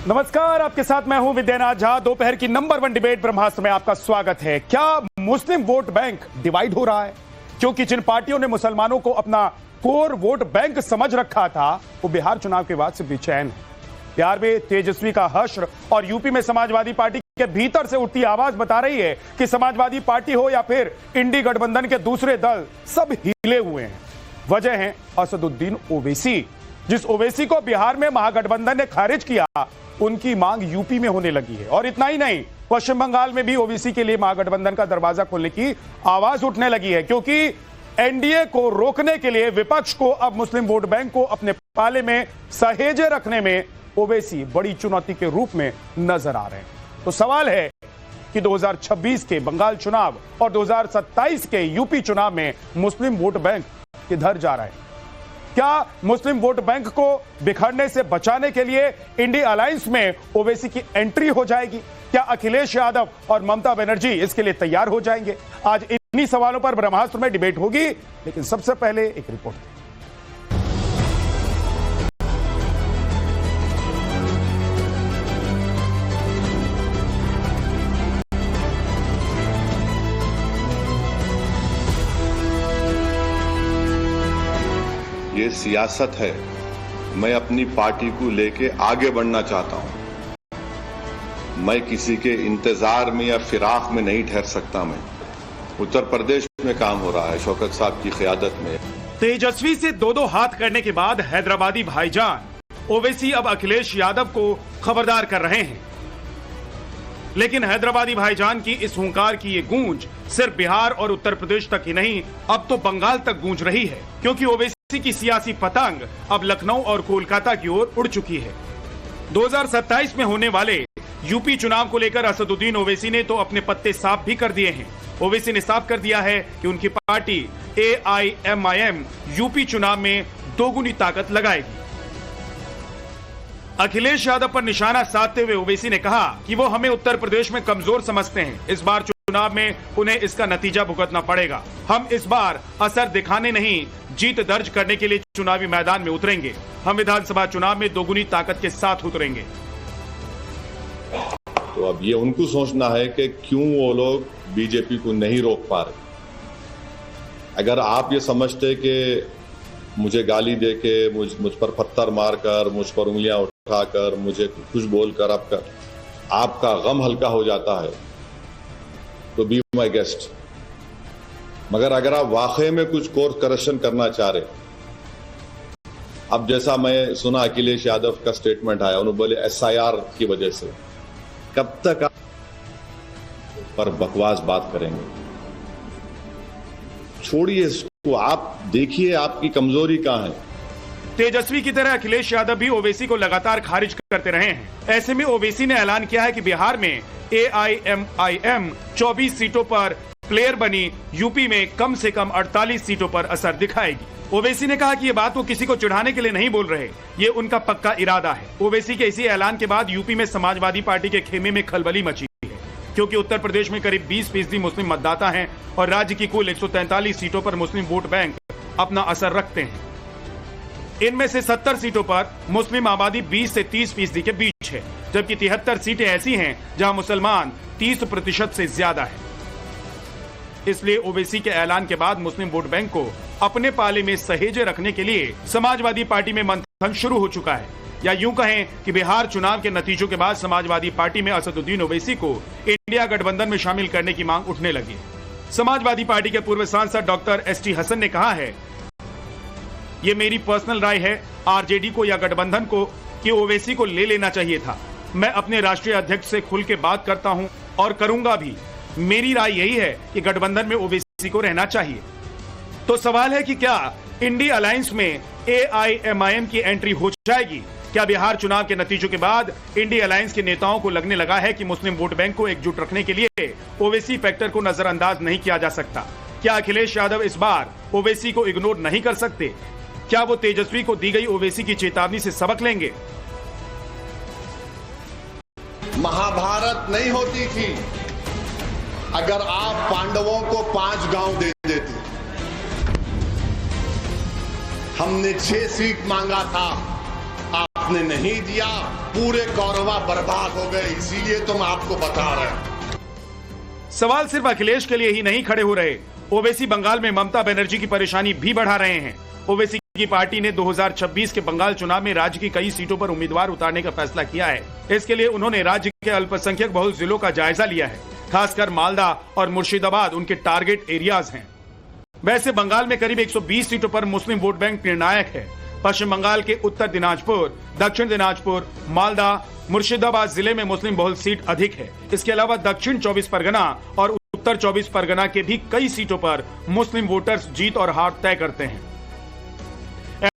नमस्कार, आपके साथ मैं हूं विद्यानाथ झा। दोपहर की नंबर 1 डिबेट ब्रह्मास्त्र में आपका स्वागत है। क्या मुस्लिम वोट बैंक डिवाइड हो रहा है? क्योंकि जिन पार्टियों ने मुसलमानों को अपना कोर वोट बैंक समझ रखा था, वो बिहार चुनाव के बाद से बेचैन है। बिहार में तेजस्वी का हश्र और यूपी में समाजवादी पार्टी के भीतर से उठती आवाज बता रही है कि समाजवादी पार्टी हो या फिर इंडी गठबंधन के दूसरे दल, सब हिले हुए हैं। वजह है असदुद्दीन ओवैसी। जिस ओवैसी को बिहार में महागठबंधन ने खारिज किया, उनकी मांग यूपी में होने लगी है। और इतना ही नहीं, पश्चिम बंगाल में भी ओवैसी के लिए महागठबंधन का दरवाजा खोलने की आवाज उठने लगी है, क्योंकि एनडीए को रोकने के लिए विपक्ष को अब मुस्लिम वोट बैंक को अपने पाले में सहेजे रखने में ओवैसी बड़ी चुनौती के रूप में नजर आ रहे हैं। तो सवाल है कि 2026 के बंगाल चुनाव और 2027 के यूपी चुनाव में मुस्लिम वोट बैंक किधर जा रहा है? क्या मुस्लिम वोट बैंक को बिखरने से बचाने के लिए इंडी अलायंस में ओवैसी की एंट्री हो जाएगी? क्या अखिलेश यादव और ममता बनर्जी इसके लिए तैयार हो जाएंगे? आज इन्हीं सवालों पर ब्रह्मास्त्र में डिबेट होगी, लेकिन सबसे पहले एक रिपोर्ट। ये सियासत है। मैं अपनी पार्टी को लेके आगे बढ़ना चाहता हूं। मैं किसी के इंतजार में या फिराक में नहीं ठहर सकता। मैं उत्तर प्रदेश में काम हो रहा है शौकत साहब की क़यादत में। तेजस्वी से दो हाथ करने के बाद हैदराबादी भाईजान ओवैसी अब अखिलेश यादव को खबरदार कर रहे हैं। लेकिन हैदराबादी भाईजान की इस हुंकार की ये गूंज सिर्फ बिहार और उत्तर प्रदेश तक ही नहीं, अब तो बंगाल तक गूंज रही है, क्योंकि ओवैसी की सियासी पतंग अब लखनऊ और कोलकाता की ओर उड़ चुकी है। 2027 में होने वाले यूपी चुनाव को लेकर असदुद्दीन ओवैसी ने तो अपने पत्ते साफ भी कर दिए हैं। ओवैसी ने साफ कर दिया है कि उनकी पार्टी AIMIM यूपी चुनाव में दोगुनी ताकत लगाएगी। अखिलेश यादव पर निशाना साधते हुए ओवैसी ने कहा कि वो हमें उत्तर प्रदेश में कमजोर समझते हैं। इस बार चुनाव में उन्हें इसका नतीजा भुगतना पड़ेगा। हम इस बार असर दिखाने नहीं, जीत दर्ज करने के लिए चुनावी मैदान में उतरेंगे। हम विधानसभा चुनाव में दोगुनी ताकत के साथ उतरेंगे। तो अब ये उनको सोचना है कि क्यों वो लोग बीजेपी को नहीं रोक पा रहे। अगर आप ये समझते कि मुझे गाली देके, मुझ पर पत्थर मारकर, मुझ पर उंगलियां उठाकर, मुझे कुछ बोलकर आपका गम हल्का हो जाता है, तो बी माई गेस्ट। मगर अगर आप वाकई में कुछ कोर्स करेक्शन करना चाह रहे, अब जैसा मैं सुना अखिलेश यादव का स्टेटमेंट आया, उन्होंने बोले SIR की वजह से, कब तक आप पर बकवास बात करेंगे? छोड़िए इसको, आप देखिए आपकी कमजोरी कहां है। तेजस्वी की तरह अखिलेश यादव भी ओवैसी को लगातार खारिज करते रहे हैं। ऐसे में ओवैसी ने ऐलान किया है कि बिहार में AIMIM 24 सीटों पर प्लेयर बनी, यूपी में कम से कम 48 सीटों पर असर दिखाएगी। ओवैसी ने कहा कि ये बात वो किसी को चिढ़ाने के लिए नहीं बोल रहे, ये उनका पक्का इरादा है। ओवैसी के इसी ऐलान के बाद यूपी में समाजवादी पार्टी के खेमे में खलबली मची है, क्योंकि उत्तर प्रदेश में करीब 20% मुस्लिम मतदाता हैं और राज्य की कुल 143 सीटों पर मुस्लिम वोट बैंक अपना असर रखते हैं। इनमें से 70 सीटों पर मुस्लिम आबादी 20 से 30% के बीच है, जबकि 73 सीटें ऐसी हैं जहां मुसलमान 30% से ज्यादा है। इसलिए ओवैसी के ऐलान के बाद मुस्लिम वोट बैंक को अपने पाले में सहेजे रखने के लिए समाजवादी पार्टी में मंथन शुरू हो चुका है। या यूं कहें कि बिहार चुनाव के नतीजों के बाद समाजवादी पार्टी में असदुद्दीन ओवैसी को इंडिया गठबंधन में शामिल करने की मांग उठने लगी। समाजवादी पार्टी के पूर्व सांसद डॉक्टर ST हसन ने कहा है, ये मेरी पर्सनल राय है, आरजेडी को या गठबंधन को कि ओवैसी को ले लेना चाहिए था। मैं अपने राष्ट्रीय अध्यक्ष से खुल के बात करता हूं और करूंगा भी। मेरी राय यही है कि गठबंधन में ओवैसी को रहना चाहिए। तो सवाल है कि क्या इंडी अलायंस में AIMIM की एंट्री हो जाएगी? क्या बिहार चुनाव के नतीजों के बाद इंडी अलायंस के नेताओं को लगने लगा है कि मुस्लिम वोट बैंक को एकजुट रखने के लिए ओवैसी फैक्टर को नजरअंदाज नहीं किया जा सकता? क्या अखिलेश यादव इस बार ओवैसी को इग्नोर नहीं कर सकते? क्या वो तेजस्वी को दी गई ओवैसी की चेतावनी से सबक लेंगे? महाभारत नहीं होती थी अगर आप पांडवों को 5 गांव दे देते। हमने 6 सीट मांगा था, आप आपने नहीं दिया, पूरे कौरवा बर्बाद हो गए, इसीलिए तो मैं आपको बता रहा हूं। सवाल सिर्फ अखिलेश के लिए ही नहीं खड़े हो रहे। ओवैसी बंगाल में ममता बनर्जी की परेशानी भी बढ़ा रहे हैं। ओवैसी की पार्टी ने 2026 के बंगाल चुनाव में राज्य की कई सीटों पर उम्मीदवार उतारने का फैसला किया है। इसके लिए उन्होंने राज्य के अल्पसंख्यक बहुल जिलों का जायजा लिया है। खासकर मालदा और मुर्शिदाबाद उनके टारगेट एरियाज हैं। वैसे बंगाल में करीब 120 सीटों पर मुस्लिम वोट बैंक निर्णायक है। पश्चिम बंगाल के उत्तर दिनाजपुर, दक्षिण दिनाजपुर, मालदा, मुर्शिदाबाद जिले में मुस्लिम बहुल सीट अधिक है। इसके अलावा दक्षिण 24 परगना और उत्तर 24 परगना के भी कई सीटों पर मुस्लिम वोटर्स जीत और हार तय करते हैं।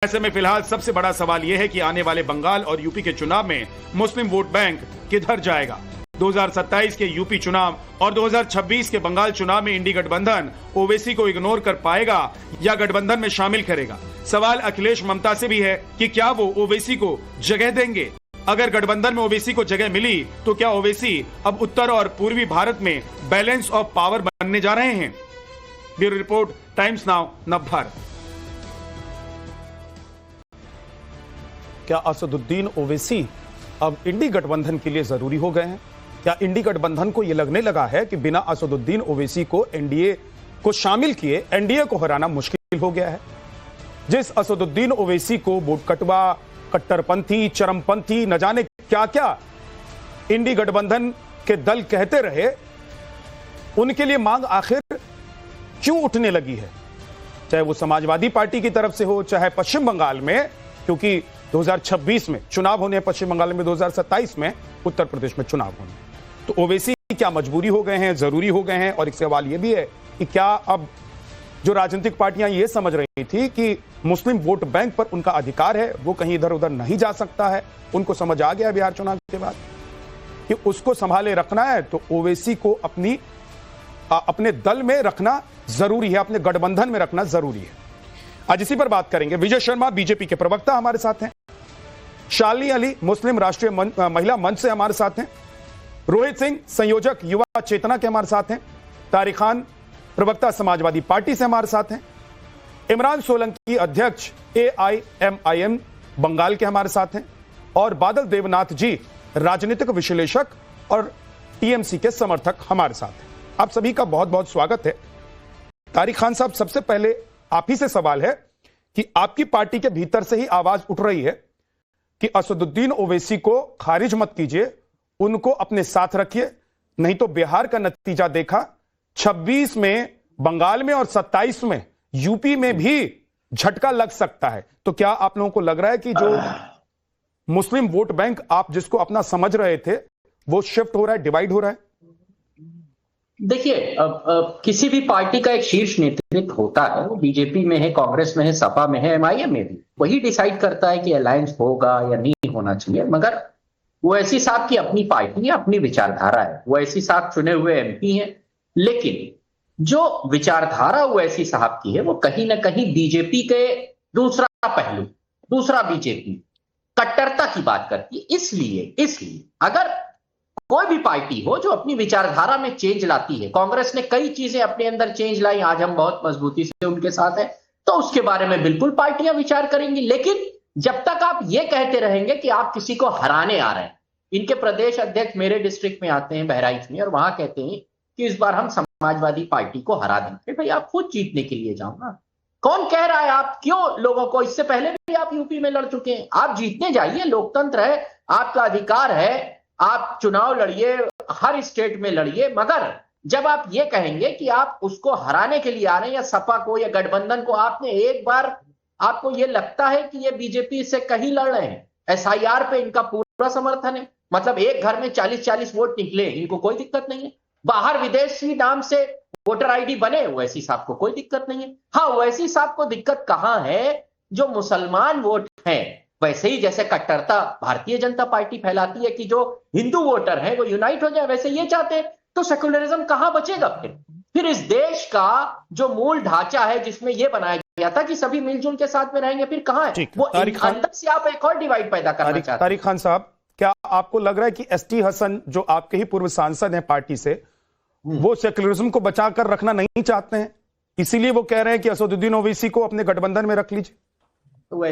ऐसे में फिलहाल सबसे बड़ा सवाल यह है कि आने वाले बंगाल और यूपी के चुनाव में मुस्लिम वोट बैंक किधर जाएगा। 2027 के यूपी चुनाव और 2026 के बंगाल चुनाव में इंडी गठबंधन ओवैसी को इग्नोर कर पाएगा या गठबंधन में शामिल करेगा। सवाल अखिलेश ममता से भी है कि क्या वो ओवैसी को जगह देंगे। अगर गठबंधन में ओवैसी को जगह मिली तो क्या ओवैसी अब उत्तर और पूर्वी भारत में बैलेंस ऑफ पावर बनने जा रहे हैं। Bureau report, times now, Navbharat. क्या असदुद्दीन ओवैसी अब इंडी गठबंधन के लिए जरूरी हो गए हैं? क्या इंडी गठबंधन को यह लगने लगा है कि बिना असदुद्दीन ओवैसी को एनडीए को शामिल किए एनडीए को हराना मुश्किल हो गया है? जिस असदुद्दीन ओवैसी को बूटकटवा, कट्टरपंथी, चरमपंथी, न जाने क्या क्या इंडी गठबंधन के दल कहते रहे, उनके लिए मांग आखिर क्यों उठने लगी है? चाहे वो समाजवादी पार्टी की तरफ से हो, चाहे पश्चिम बंगाल में, क्योंकि 2026 में चुनाव होने हैं पश्चिम बंगाल में, 2027 में उत्तर प्रदेश में चुनाव होने। तो ओवैसी क्या मजबूरी हो गए हैं, जरूरी हो गए हैं? और एक सवाल यह भी है कि क्या अब जो राजनीतिक पार्टियां ये समझ रही थी कि मुस्लिम वोट बैंक पर उनका अधिकार है, वो कहीं इधर उधर नहीं जा सकता है, उनको समझ आ गया बिहार चुनाव के बाद कि उसको संभाले रखना है, तो ओवैसी को अपने दल में रखना जरूरी है, अपने गठबंधन में रखना जरूरी है। आज इसी पर बात करेंगे। विजय शर्मा बीजेपी के प्रवक्ता हमारे साथ हैं, शालिनी अली मुस्लिम राष्ट्रीय महिला मंच से हमारे साथ हैं, रोहित सिंह संयोजक युवा चेतना के हमारे साथ हैं, तारिक खान प्रवक्ता समाजवादी पार्टी से हमारे साथ हैं, इमरान सोलंकी अध्यक्ष AIMIM बंगाल के हमारे साथ हैं, और बादल देवनाथ जी राजनीतिक विश्लेषक और टीएमसी के समर्थक हमारे साथ हैं। आप सभी का बहुत बहुत स्वागत है। तारिक खान साहब, सबसे पहले आप ही से सवाल है कि आपकी पार्टी के भीतर से ही आवाज उठ रही है कि असदुद्दीन ओवैसी को खारिज मत कीजिए, उनको अपने साथ रखिए, नहीं तो बिहार का नतीजा देखा, 26 में बंगाल में और 27 में यूपी में भी झटका लग सकता है। तो क्या आप लोगों को लग रहा है कि जो मुस्लिम वोट बैंक आप जिसको अपना समझ रहे थे वो शिफ्ट हो रहा है, डिवाइड हो रहा है? देखिए, किसी भी पार्टी का एक शीर्ष नेतृत्व होता है, वो बीजेपी में है, कांग्रेस में है, सपा में है, MIM में भी, वही डिसाइड करता है कि अलायंस होगा या नहीं होना चाहिए। मगर ओवैसी साहब की अपनी पार्टी है, अपनी विचारधारा है, ओवैसी साहब चुने हुए MP हैं, लेकिन जो विचारधारा ओवैसी साहब की है वो कहीं ना कहीं बीजेपी के दूसरा पहलू, दूसरा बीजेपी कट्टरता की बात करती है। इसलिए अगर कोई भी पार्टी हो जो अपनी विचारधारा में चेंज लाती है, कांग्रेस ने कई चीजें अपने अंदर चेंज लाई, आज हम बहुत मजबूती से उनके साथ हैं, तो उसके बारे में बिल्कुल पार्टियां विचार करेंगी। लेकिन जब तक आप ये कहते रहेंगे कि आप किसी को हराने आ रहे हैं, इनके प्रदेश अध्यक्ष मेरे डिस्ट्रिक्ट में आते हैं, बहराइच में, और वहां कहते हैं कि इस बार हम समाजवादी पार्टी को हरा देंगे। भाई, आप खुद जीतने के लिए जाओ ना, कौन कह रहा है? आप क्यों लोगों को, इससे पहले भी आप यूपी में लड़ चुके हैं, आप जीतने जाइए, लोकतंत्र है, आपका अधिकार है, आप चुनाव लड़िए, हर स्टेट में लड़िए। मगर जब आप ये कहेंगे कि आप उसको हराने के लिए आ रहे हैं, या सपा को या गठबंधन को, आपने एक बार, आपको ये लगता है कि ये बीजेपी से कहीं लड़ रहे हैं, SIR पे इनका पूरा समर्थन है, मतलब एक घर में 40-40 वोट निकले, इनको कोई दिक्कत नहीं है। बाहर विदेशी नाम से वोटर ID बने, ओवैसी साहब को कोई दिक्कत नहीं है। हाँ, ओवैसी साहब को दिक्कत कहां है? जो मुसलमान वोट हैं, वैसे ही जैसे कट्टरता भारतीय जनता पार्टी फैलाती है कि जो हिंदू वोटर हैं वो यूनाइट हो जाए, वैसे ये चाहते हैं, तो सेकुलरिज्म कहां बचेगा? फिर इस देश का जो मूल ढांचा है जिसमें यह बनाया गया था कि सभी मिलजुल के साथ में रहेंगे, फिर कहां है वो? अंदर से आप एक और डिवाइड पैदा करना चाहते हैं। तारिक खान साहब, क्या आपको लग रहा है कि ST हसन जो आपके ही पूर्व सांसद हैं पार्टी से, वो सेकुलरिज्म को बचाकर रखना नहीं चाहते हैं, इसीलिए वो कह रहे हैं कि असदुद्दीन ओवैसी को अपने गठबंधन में रख लीजिए? तो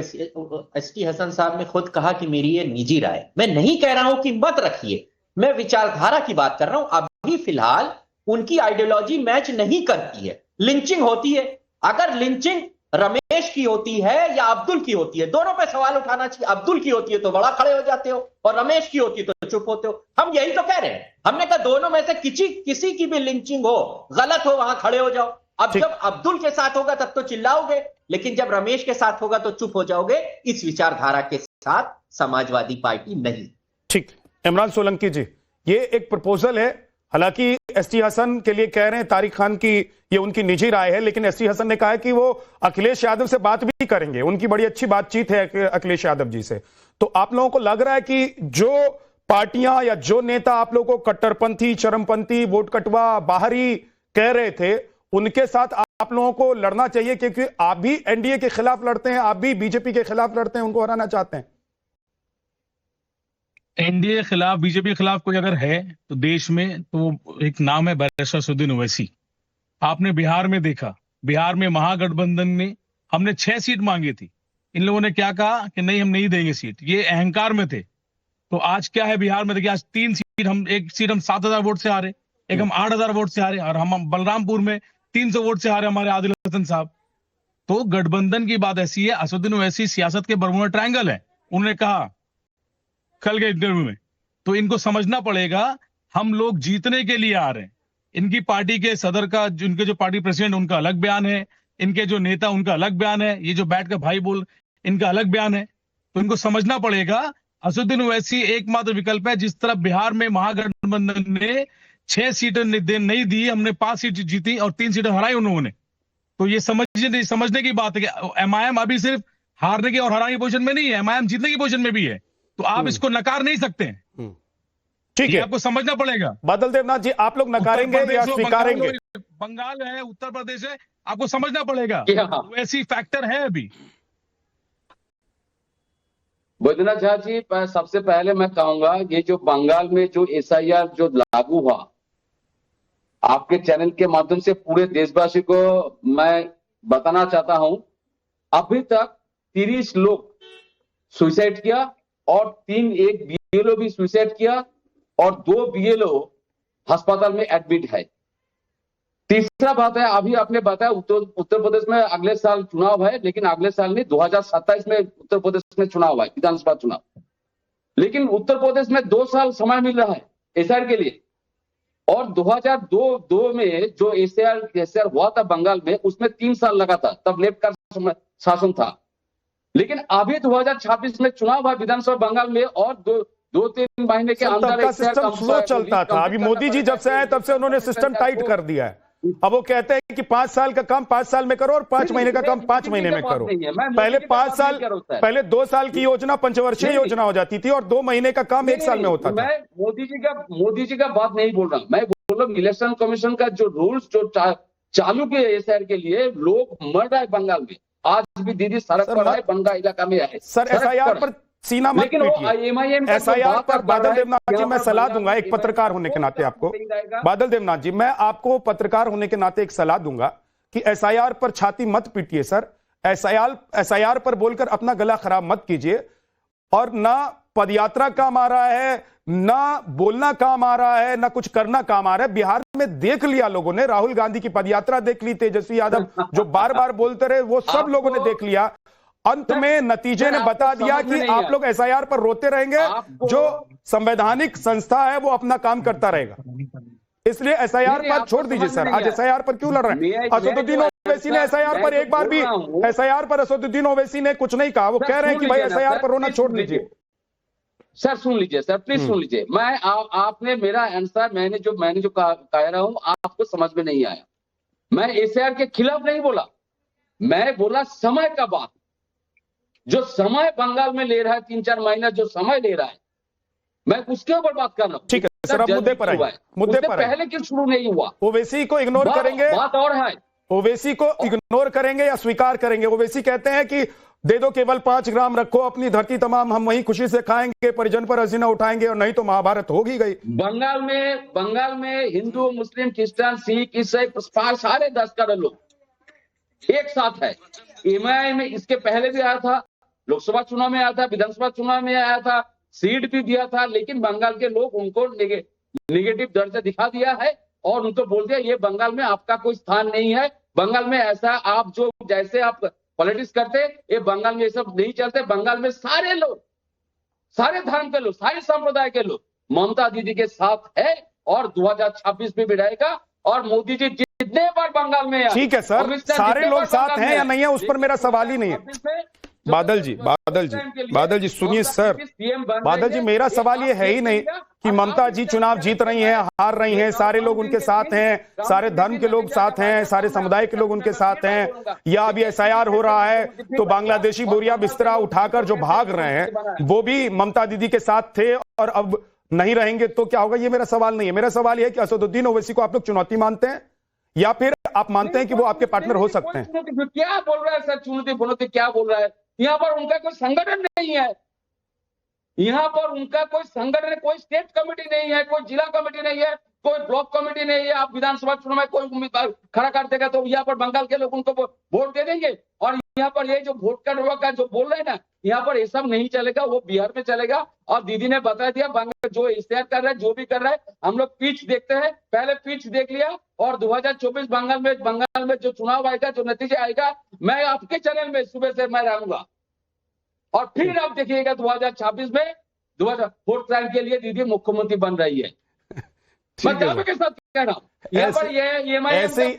एसटी हसन साहब ने खुद कहा कि मेरी ये निजी राय है। मैं नहीं कह रहा हूं कि मत रखिए, मैं विचारधारा की बात कर रहा हूं। अभी फिलहाल उनकी आइडियोलॉजी मैच नहीं करती है। लिंचिंग होती है, अगर लिंचिंग रमेश की होती है या अब्दुल की होती है, दोनों पे सवाल उठाना चाहिए। अब्दुल की होती है तो बड़ा खड़े हो जाते हो, और रमेश की होती है तो चुप होते हो। हम यही तो कह रहे हैं। हमने कहा दोनों में से किसी की भी लिंचिंग हो, गलत हो, वहां खड़े हो जाओ। अब जब अब्दुल के साथ होगा तब तो चिल्लाओगे, लेकिन जब रमेश के साथ होगा तो चुप हो जाओगे। इस विचारधारा के साथ समाजवादी पार्टी नहीं। ठीक, इमरान सोलंकी जी, ये एक प्रपोजल है। हालांकि एसटी हसन के लिए कह रहे हैं तारिक खान की ये उनकी निजी राय है, लेकिन एसटी हसन ने कहा है कि वो अखिलेश यादव से बात भी करेंगे। उनकी बड़ी अच्छी बातचीत है अखिलेश यादव जी से। तो आप लोगों को लग रहा है कि जो पार्टियां या जो नेता आप लोगों को कट्टरपंथी, चरमपंथी, वोट कटवा, बाहरी कह रहे थे, उनके साथ आप लोगों को लड़ना चाहिए, क्योंकि आप भी एनडीए के खिलाफ लड़ते हैं, आप भी बीजेपी के खिलाफ लड़ते हैं, उनको हराना चाहते हैं। एनडीए के खिलाफ, बीजेपी के खिलाफ कोई अगर है तो देश में, तो एक नाम है बैरिस्टर असदुद्दीन ओवैसी। आपने बिहार में देखा, बिहार में महागठबंधन में हमने 6 सीट मांगी थी, इन लोगों ने क्या कहा कि नहीं हम नहीं देंगे सीट। ये अहंकार में थे। तो आज क्या है बिहार में, देखिए आज 3 सीट, एक सीट हम 7,000 वोट से हारे, एक हम 8,000 वोट से हारे, और हम बलरामपुर में 300 वोट से हारे हमारे आदिल हसन साहब। तो गठबंधन की बात ऐसी है, असदुद्दीन ओवैसी सियासत के बरमूडा ट्रायंगल है, उन्होंने कहा कल के इंटरव्यू में। तो इनको समझना पड़ेगा हम लोग जीतने के लिए आ रहे हैं। इनकी पार्टी के सदर का, उनके जो पार्टी प्रेसिडेंट, उनका अलग बयान है, इनके जो नेता उनका अलग बयान है, ये जो बैठ कर भाई बोल, इनका अलग बयान है। तो इनको समझना पड़ेगा असदुद्दीन ओवैसी एकमात्र विकल्प है। जिस तरह बिहार में महागठबंधन ने 6 सीटें नहीं दी, हमने 5 सीट जीती और 3 सीटें हराई उन्होंने। तो ये समझने की बात है कि एमआईएम अभी सिर्फ हारने की और हराने की पोजीशन में नहीं है, एमआईएम जीतने की पोजीशन में भी है। तो आप इसको नकार नहीं सकते हैं। ठीक है, आपको समझना पड़ेगा। बादल देवनाथ जी, आप लोग नकारेंगे या स्वीकारेंगे? बंगाल है, उत्तर प्रदेश है, आपको समझना पड़ेगा। वैसी फैक्टर है अभी। बैद्यनाथ झा जी, सबसे पहले मैं कहूंगा, ये जो बंगाल में जो एसआईआर जो लागू हुआ, आपके चैनल के माध्यम से पूरे देशवासी को मैं बताना चाहता हूं, अभी तक 30 लोग सुसाइड किया और एक बीएलओ भी सुसाइड किया और 2 बीएलओ अस्पताल में एडमिट है। तीसरा बात है, अभी आपने बताया उत्तर प्रदेश में अगले साल चुनाव है, लेकिन अगले साल नहीं, 2027 में उत्तर प्रदेश में चुनाव है, विधानसभा चुनाव। लेकिन उत्तर प्रदेश में 2 साल समय मिल रहा है एसआईआर के लिए। और 2002 में जो एसआईआर हुआ था बंगाल में, उसमें 3 साल लगा था, तब लेफ्ट का शासन था। लेकिन अभी 2026 में चुनाव है विधानसभा बंगाल में, और 2-3 महीने के अंदर सिस्टम स्लो चलता था। अभी मोदी जी जब से आए तब से उन्होंने सिस्टम टाइट कर दिया है। अब वो कहते हैं कि 5 साल का काम 5 साल में करो और 5 महीने का काम 5 महीने में करो। पहले 5 साल, पहले 2 साल की योजना पंचवर्षीय योजना हो जाती थी और 2 महीने का काम 1 साल में होता था। मैं मोदी जी का बात नहीं बोल रहा, मैं बोल रहा हूँ इलेक्शन कमीशन का जो रूल्स जो चालू किए एसआईआर के लिए, लोग मर रहे बंगाल में। आज भी दीदी सड़क पर है, बंगाल इलाका में है सर। एसआईआर पर सीना मत पीटिए। एसआईआर पर बादल देवनाथ जी, मैं सलाह दूंगा एक पत्रकार होने के नाते आपको। बादल देवनाथ जी, मैं आपको पत्रकार होने के नाते एक सलाह दूंगा कि एसआईआर पर छाती मत पीटिए सर। एसआईआर पर बोलकर अपना गला खराब मत कीजिए। और ना पदयात्रा काम आ रहा है, ना बोलना काम आ रहा है, ना कुछ करना काम आ रहा है। बिहार में देख लिया लोगों ने, राहुल गांधी की पदयात्रा देख ली, तेजस्वी यादव जो बार बार बोलते रहे, वो सब लोगों ने देख लिया। अंत में नतीजे ने बता दिया कि आप लोग एसआईआर पर रोते रहेंगे, जो संवैधानिक संस्था है वो अपना काम करता रहेगा। इसलिए एसआईआर पर छोड़ दीजिए सर। आज एसआईआर पर क्यों लड़ रहे हैं? असदुद्दीन ओवैसी ने एसआईआर पर एक बार भी, एसआईआर पर असदुद्दीन ओवैसी ने कुछ नहीं कहा। वो कह रहे हैं कि भाई एसआईआर पर रोना छोड़ दीजिए। सर सुन लीजिए सर, प्लीज सुन लीजिए। मैं आपने मेरा आंसर, मैंने जो कह रहा हूं आपको समझ में नहीं आया। मैं एसआईआर के खिलाफ नहीं बोला, मैं बोला समय का बात। जो समय बंगाल में ले रहा है, 3-4 महीना जो समय ले रहा है, मैं उसके ऊपर बात कर रहा हूं। ठीक है सर, अब मुद्दे पर आए। मुद्दे पर पहले क्यों शुरू नहीं हुआ? ओवैसी को इग्नोर करेंगे, बात और है। ओवैसी को इग्नोर करेंगे या स्वीकार करेंगे? ओवैसी कहते हैं कि दे दो केवल 5 ग्राम, रखो अपनी धरती तमाम, हम वहीं खुशी से खाएंगे, परिजन पर हसीना उठाएंगे, और नहीं तो महाभारत होगी गई। बंगाल में हिंदू, मुस्लिम, क्रिश्चियन, सिख, ईसाई सारे 10 करोड़ लोग, एक साथ है। एमआईएम में इसके पहले भी आया था, लोकसभा चुनाव में आया था, विधानसभा चुनाव में आया था, सीट भी दिया था, लेकिन बंगाल के लोग उनको नेगेटिव दर्जा दिखा दिया है और उनको बोल दिया ये बंगाल में आपका कोई स्थान नहीं है। बंगाल में ऐसा आप जो जैसे आप पॉलिटिक्स करते, ये बंगाल में ये सब नहीं चलते। बंगाल में सारे लोग, सारे धर्म के लोग, सारे संप्रदाय के लोग ममता दीदी के साथ है और 2026 में भी रहेगा। और मोदी जी जितने बार बंगाल में आए, ठीक है सर, अमित शाह सारे जितने लोग बार साथ बंगाल हैं में या आए, नहीं है उस पर मेरा सवाल ही नहीं है। बादल जी सुनिए सर, बादल जी मेरा सवाल ये है ही नहीं कि ममता जी चुनाव जीत रही हैं, हार रही हैं, सारे लोग उनके साथ हैं, सारे धर्म के लोग साथ हैं, सारे समुदाय के लोग उनके साथ हैं, या अभी एसआईआर हो रहा है तो बांग्लादेशी बोरिया बिस्तरा उठाकर जो भाग रहे हैं वो भी ममता दीदी के साथ थे और अब नहीं रहेंगे, तो क्या होगा? ये मेरा सवाल नहीं है। मेरा सवाल यह है कि असदुद्दीन ओवैसी को आप लोग चुनौती मानते हैं या फिर आप मानते हैं कि वो आपके पार्टनर हो सकते हैं? क्या बोल रहा है सर? चुनौती बोलते क्या बोल रहा है? यहाँ पर उनका कोई संगठन नहीं है, यहाँ पर उनका कोई संगठन, कोई स्टेट कमेटी नहीं है, कोई जिला कमेटी नहीं है, कोई ब्लॉक कमेटी नहीं है। आप विधानसभा चुनाव में कोई उम्मीदवार खड़ा कर देगा तो यहाँ पर बंगाल के लोग उनको वोट दे देंगे। और यहाँ पर ये जो वोट का जो बोल रहे हैं ना, यहाँ पर ये सब नहीं चलेगा, वो बिहार में चलेगा। और दीदी ने बता दिया बंगाल जो इश्तेहार कर रहा है, जो भी कर रहा है, हम लोग पिच देखते हैं, पहले पिच देख लिया और 2024 बंगाल में जो चुनाव आएगा, जो नतीजा आएगा, मैं आपके चैनल में सुबह से मैं रहूंगा और फिर आप देखिएगा 2026 में 2024 टाइम के लिए दीदी मुख्यमंत्री बन रही है। मैं दावे के साथ कह रहा हूं।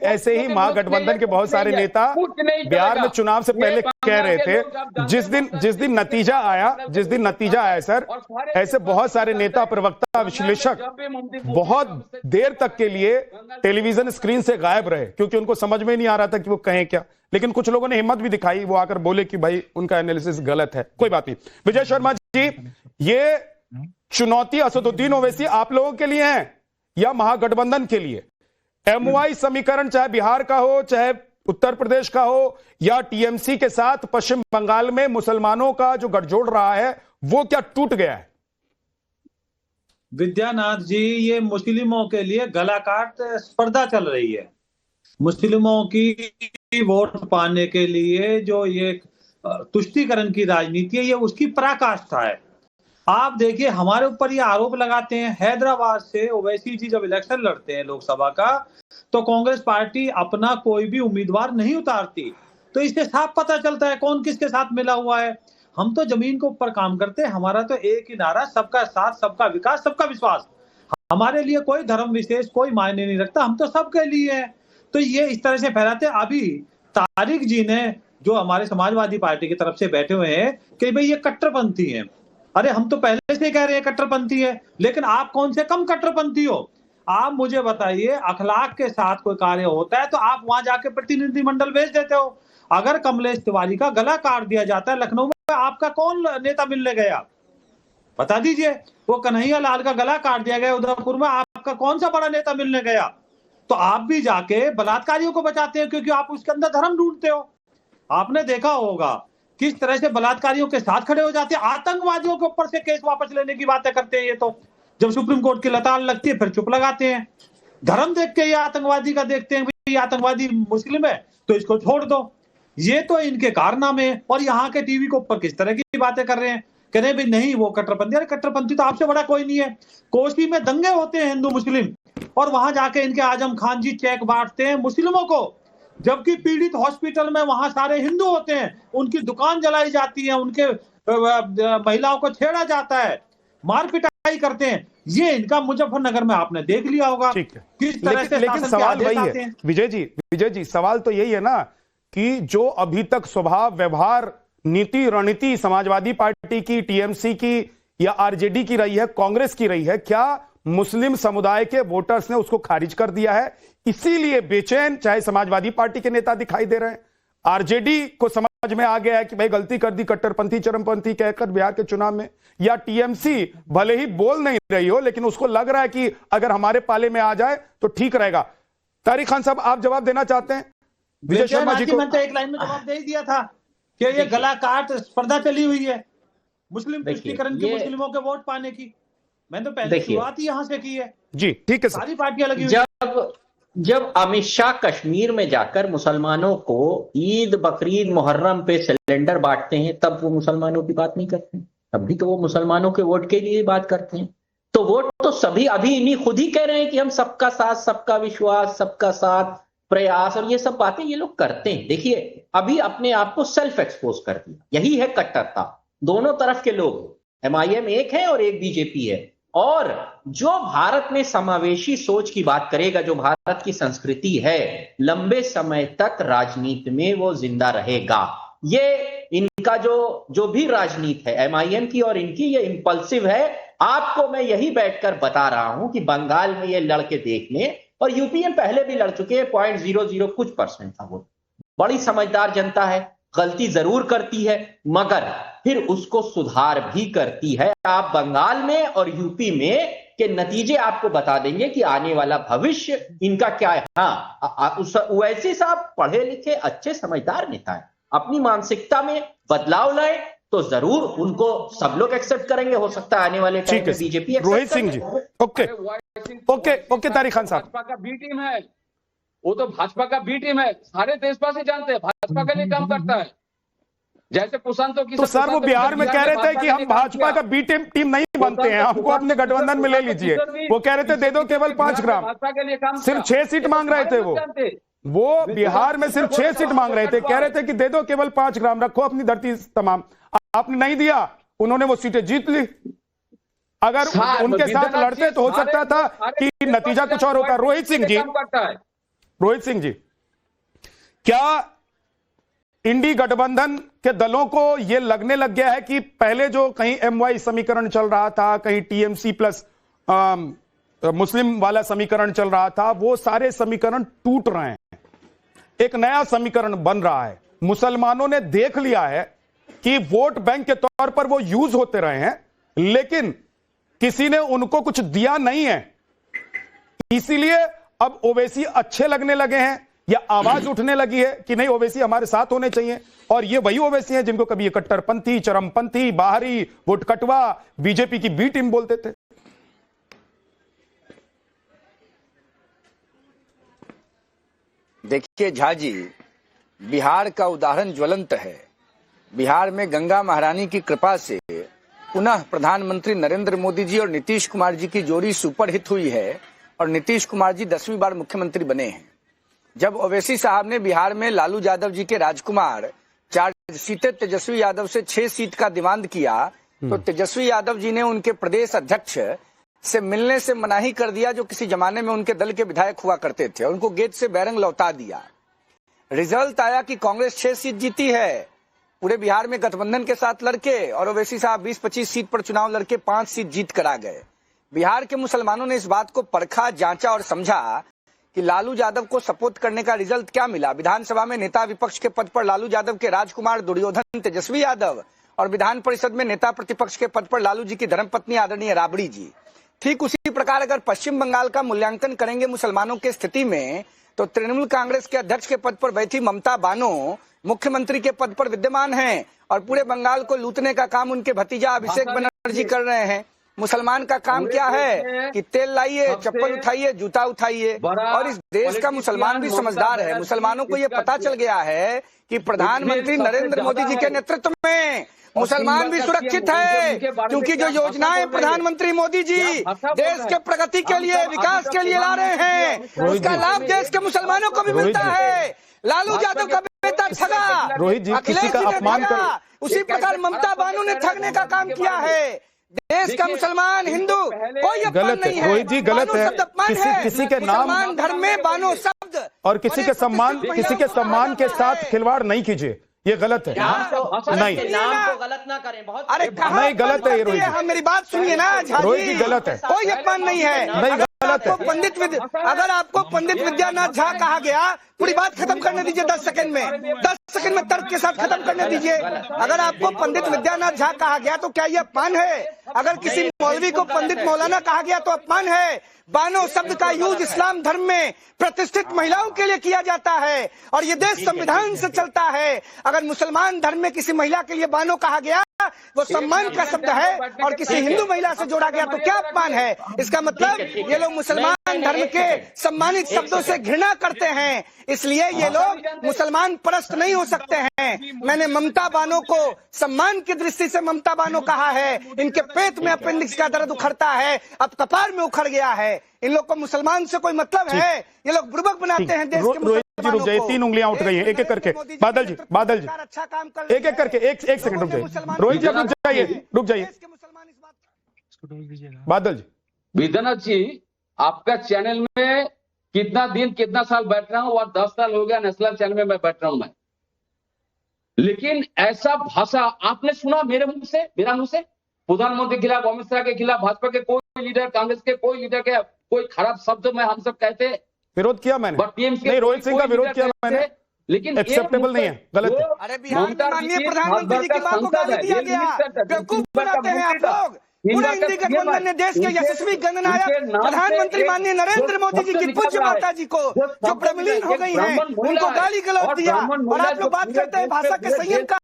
ऐसे ही महागठबंधन के बहुत सारे नेता बिहार में चुनाव से पहले कह रहे थे, जिस दिन नतीजा आया सर, ऐसे बहुत सारे नेता, प्रवक्ता, विश्लेषक बहुत देर तक के लिए टेलीविजन स्क्रीन से गायब रहे क्योंकि उनको समझ में नहीं आ रहा था कि वो कहें क्या। लेकिन कुछ लोगों ने हिम्मत भी दिखाई, वो आकर बोले कि भाई उनका एनालिसिस गलत है। कोई बात नहीं। विजय शर्मा जी, ये चुनौती असदुद्दीन ओवैसी आप लोगों के लिए है या महागठबंधन के लिए? एमवाई समीकरण चाहे बिहार का हो, चाहे उत्तर प्रदेश का हो, या टीएमसी के साथ पश्चिम बंगाल में मुसलमानों का जो गठजोड़ रहा है वो क्या टूट गया है? विद्यानाथ जी, ये मुस्लिमों के लिए गला काट स्पर्धा चल रही है। मुस्लिमों की वोट पाने के लिए जो ये तुष्टीकरण की राजनीति है, ये उसकी पराकाष्ठा है। आप देखिए, हमारे ऊपर ये आरोप लगाते हैं, हैदराबाद से ओवैसी जी जब इलेक्शन लड़ते हैं लोकसभा का, तो कांग्रेस पार्टी अपना कोई भी उम्मीदवार नहीं उतारती। तो इससे साफ पता चलता है कौन किसके साथ मिला हुआ है। हम तो जमीन के ऊपर काम करते हैं, हमारा तो एक ही नारा, सबका साथ, सबका विकास, सबका विश्वास। हमारे लिए कोई धर्म विशेष कोई मायने नहीं रखता, हम तो सबके लिए हैं। तो ये इस तरह से फैलाते हैं। अभी तारिक जी ने, जो हमारे समाजवादी पार्टी की तरफ से बैठे हुए हैं, कि भाई ये कट्टरपंथी हैं। अरे हम तो पहले से कह रहे हैं कट्टरपंथी है, लेकिन आप कौन से कम कट्टरपंथी हो? आप मुझे बताइए, अखलाक के साथ कोई कार्य होता है तो आप वहां जाके प्रतिनिधिमंडल भेज देते हो। अगर कमलेश तिवारी का गला काट दिया जाता है लखनऊ में, आपका कौन नेता मिलने गया? बता दीजिए। वो कन्हैया लाल का गला काट दिया गया उदयपुर में, आपका कौन सा बड़ा नेता मिलने गया? तो आप भी जाके बलात्कारियों को बचाते हैं क्योंकि आप उसके अंदर धर्म ढूंढते हो। आपने देखा होगा किस तरह से बलात्कारियों के साथ खड़े हो जाते हैं, आतंकवादियों के ऊपर से केस वापस लेने की बातें करते हैं। ये तो जब सुप्रीम कोर्ट की लताड़ लगती है फिर चुप लगाते हैं। धर्म देख के ये आतंकवादी का देखते हैं, ये आतंकवादी मुस्लिम है तो इसको छोड़ दो। ये तो इनके कारनामे। और यहाँ के टीवी के ऊपर किस तरह की बातें कर रहे हैं, कह रहे हैं भाई नहीं वो कट्टरपंथी। अरे कट्टरपंथी तो आपसे बड़ा कोई नहीं है। कोसी में दंगे होते हैं हिंदू मुस्लिम, और वहां जाके इनके आजम खान जी चेक बांटते हैं मुस्लिमों को, जबकि पीड़ित हॉस्पिटल में वहां सारे हिंदू होते हैं। उनकी दुकान जलाई जाती है, उनके महिलाओं को छेड़ा जाता है, मार पिटाई करते हैं। ये इनका मुजफ्फरनगर में आपने देख लिया होगा किस तरह से। लेकिन सवाल वही है विजय जी, सवाल तो यही है ना कि जो अभी तक स्वभाव, व्यवहार, नीति, रणनीति समाजवादी पार्टी की, टीएमसी की या आरजेडी की रही है, कांग्रेस की रही है, क्या मुस्लिम समुदाय के वोटर्स ने उसको खारिज कर दिया है? इसीलिए बेचैन चाहे समाजवादी पार्टी के नेता दिखाई दे रहे हैं। आरजेडी को समझ में आ गया है कि भाई गलती कर दी कट्टरपंथी चरमपंथी कहकर बिहार के चुनाव में, या टीएमसी भले ही बोल नहीं रही हो लेकिन उसको लग रहा है कि अगर हमारे पाले में आ जाए तो ठीक रहेगा। तारिक खान साहब, आप जवाब देना चाहते हैं विजय शर्मा जी को? मैंने तो एक लाइन में जवाब दे ही दिया था कि ये गला काट स्पर्धा चली हुई है मुस्लिम तुष्टीकरण की, मुस्लिमों के वोट पाने की। मैंने तो पहले शुरुआत ही यहां से की है। जी ठीक है, सारी पार्टियां लगी हुई। जब अमित शाह कश्मीर में जाकर मुसलमानों को ईद, बकरीद, मुहर्रम पे सिलेंडर बांटते हैं, तब वो मुसलमानों की बात नहीं करते हैं। तब भी तो वो मुसलमानों के वोट के लिए बात करते हैं। तो वोट तो सभी, अभी इन्हीं खुद ही कह रहे हैं कि हम सबका साथ, सबका विश्वास, सबका साथ, प्रयास और ये सब बातें ये लोग करते हैं। देखिए, अभी अपने आप को सेल्फ एक्सपोज कर दिया। यही है कट्टरता। दोनों तरफ के लोग, MIM एक है और एक बीजेपी है। और जो भारत में समावेशी सोच की बात करेगा, जो भारत की संस्कृति है, लंबे समय तक राजनीति में वो जिंदा रहेगा। ये इनका जो भी राजनीति है MIM की और इनकी, ये इंपल्सिव है। आपको मैं यही बैठकर बता रहा हूं कि बंगाल में ये लड़के देख लें, और यूपी में पहले भी लड़ चुके हैं, 0.00 कुछ % था वो। बड़ी समझदार जनता है, गलती जरूर करती है मगर फिर उसको सुधार भी करती है। आप बंगाल में और यूपी में के नतीजे आपको बता देंगे कि आने वाला भविष्य इनका क्या है। हाँ, ओवैसी साहब पढ़े लिखे अच्छे समझदार नेता है, अपनी मानसिकता में बदलाव लाए तो जरूर उनको सब लोग एक्सेप्ट करेंगे। हो सकता है आने वाले टाइम में बीजेपी। रोहित सिंह जी, ओके तारिक खान साहब, भाजपा का बी टीम है, वो तो भाजपा का बी टीम है, सारे देशवासी जानते हैं भाजपा के लिए काम करता है। जैसे कुशांतो की, तो सर वो बिहार में कह रहे थे कि हम भाजपा का बी टीम नहीं बनते हैं, हमको अपने गठबंधन में ले लीजिए। वो कह रहे थे दे दो केवल 5 ग्राम, भाजपा के लिए काम, सिर्फ 6 सीट मांग रहे थे। वो बिहार में सिर्फ 6 सीट मांग रहे थे, कह रहे थे कि दे दो केवल 5 ग्राम, रखो अपनी धरती तमाम। आपने नहीं दिया, उन्होंने वो सीटें जीत ली। अगर उनके साथ लड़ते तो हो सकता था कि नतीजा कुछ और होता। रोहित सिंह जी, क्या इंडी गठबंधन के दलों को यह लगने लग गया है कि पहले जो कहीं MY समीकरण चल रहा था, कहीं TMC प्लस मुस्लिम वाला समीकरण चल रहा था, वो सारे समीकरण टूट रहे हैं, एक नया समीकरण बन रहा है। मुसलमानों ने देख लिया है कि वोट बैंक के तौर पर वो यूज होते रहे हैं, लेकिन किसी ने उनको कुछ दिया नहीं है। इसीलिए अब ओवैसी अच्छे लगने लगे हैं, या आवाज उठने लगी है कि नहीं ओवैसी हमारे साथ होने चाहिए। और ये वही ओवैसी हैं जिनको कभी ये कट्टरपंथी, चरमपंथी, बाहरी, वोट कटवा, बीजेपी की बी टीम बोलते थे। देखिए झा जी, बिहार का उदाहरण ज्वलंत है। बिहार में गंगा महारानी की कृपा से पुनः प्रधानमंत्री नरेंद्र मोदी जी और नीतीश कुमार जी की जोड़ी सुपरहिट हुई है और नीतीश कुमार जी 10वीं बार मुख्यमंत्री बने हैं। जब ओवैसी साहब ने बिहार में लालू यादव जी के राजकुमार 4 सीटें तेजस्वी यादव से 6 सीट का डिमांड किया, तो तेजस्वी यादव जी ने उनके प्रदेश अध्यक्ष से मिलने से मनाही कर दिया, जो किसी जमाने में उनके दल के विधायक हुआ करते थे, और उनको गेट से बैरंग लौटा दिया। रिजल्ट आया कि कांग्रेस 6 सीट जीती है पूरे बिहार में गठबंधन के साथ लड़के, और ओवैसी साहब 20-25 सीट पर चुनाव लड़के 5 सीट जीत कर आ गए। बिहार के मुसलमानों ने इस बात को परखा, जांचा और समझा कि लालू यादव को सपोर्ट करने का रिजल्ट क्या मिला। विधानसभा में नेता विपक्ष के पद पर लालू यादव के राजकुमार दुर्योधन तेजस्वी यादव, और विधान परिषद में नेता प्रतिपक्ष के पद पर लालू जी की धर्मपत्नी आदरणीय राबड़ी जी। ठीक उसी प्रकार अगर पश्चिम बंगाल का मूल्यांकन करेंगे मुसलमानों के स्थिति में, तो तृणमूल कांग्रेस के अध्यक्ष के पद पर बैठी ममता बानो मुख्यमंत्री के पद पर विद्यमान हैं, और पूरे बंगाल को लूटने का काम उनके भतीजा अभिषेक बनर्जी कर रहे हैं। मुसलमान का काम क्या है कि तेल लाइए, चप्पल उठाइए, जूता उठाइए। और इस देश का मुसलमान भी समझदार है। मुसलमानों को ये पता चल गया है कि प्रधानमंत्री नरेंद्र मोदी जी के नेतृत्व में मुसलमान भी सुरक्षित है, क्योंकि जो योजनाएं प्रधानमंत्री मोदी जी देश के प्रगति के लिए, विकास के लिए ला रहे हैं, उसका लाभ देश के मुसलमानों को भी मिलता है। लालू यादव का बेटा ठगा, रोहित जी, किसी का अपमान कर, उसी प्रकार ममता बानो ने ठगने का काम किया है। देश का मुसलमान, हिंदू कोई अपमान नहीं है। रोहित जी गलत है, किसी के नाम धर्म में बानो शब्द और किसी के सम्मान के साथ खिलवाड़ नहीं कीजिए, ये गलत है। नहीं, नाम को गलत ना करें। बहुत अरे नहीं, गलत है ये रोहित जी। मेरी बात सुनिए ना रोहित जी, गलत है, कोई अपमान नहीं है। नहीं गलत है। अगर आपको पंडित विद्यानाथ झा कहा गया, पूरी बात खत्म करने दीजिए 10 सेकंड में तर्क के साथ खत्म करने दीजिए। अगर आपको पंडित विद्यानाथ झा कहा गया तो क्या ये अपमान है? अगर किसी मौलवी को पंडित मौलाना कहा गया तो अपमान है? बानो शब्द का यूज इस्लाम धर्म में प्रतिष्ठित महिलाओं के लिए किया जाता है, और ये देश संविधान से चलता है। अगर मुसलमान धर्म में किसी महिला के लिए बानो कहा गया वो सम्मान का शब्द है और किसी हिंदू महिला से जोड़ा गया तो क्या अपमान है। इसका मतलब ये लोग मुसलमान धर्म के सम्मानित शब्दों से घृणा करते हैं, इसलिए ये लोग मुसलमान परस्त नहीं हो सकते हैं। मैंने ममता बानो को सम्मान की दृष्टि से ममता बानो कहा है। इनके पेट में अपेंडिक्स का दर्द उखड़ता है, अब कपार में उखड़ गया है। इन लोग को मुसलमान से कोई मतलब है? ये लोग बुर्बक बनाते हैं देश के मुसलमानों को। 3 उंगलियां उठ गई हैं, एक एक करके। बादल जी अच्छा काम कर एक एक करके, एक सेकंड रुक जाइए। रोहित जी रुक जाइए। बादल जी, विद्यानाथ जी, आपका चैनल में कितना दिन कितना साल बैठ रहा हूं, और 10 साल हो गया नेशनल चैनल में मैं बैठ रहा हूं मैं, लेकिन ऐसा भाषा आपने सुना मेरे मुंह से, मेरा मुंह से? प्रधानमंत्री के खिलाफ, अमित शाह के खिलाफ, भाजपा के कोई लीडर, कांग्रेस के कोई लीडर के कोई खराब शब्द में हम सब कहते हैं, विरोध किया मैंने नहीं, रोहित सिंह का विरोध किया मैंने, लेकिन एक्सेप्टेबल नहीं है, गलत है। अरे बिहार में माननीय प्रधानमंत्री जी की बात को गाली दिया गया, बेवकूफ बनाते हैं आप लोग। पूरे इंडी गठबंधन ने देश के यशस्वी जननायक प्रधानमंत्री माननीय नरेंद्र मोदी जी की पूज्य माता जी को जो प्रबलीन हो गई हैं, उनको गाली गलौज दिया, और आप लोग बात करते हैं भाषा के संयम का।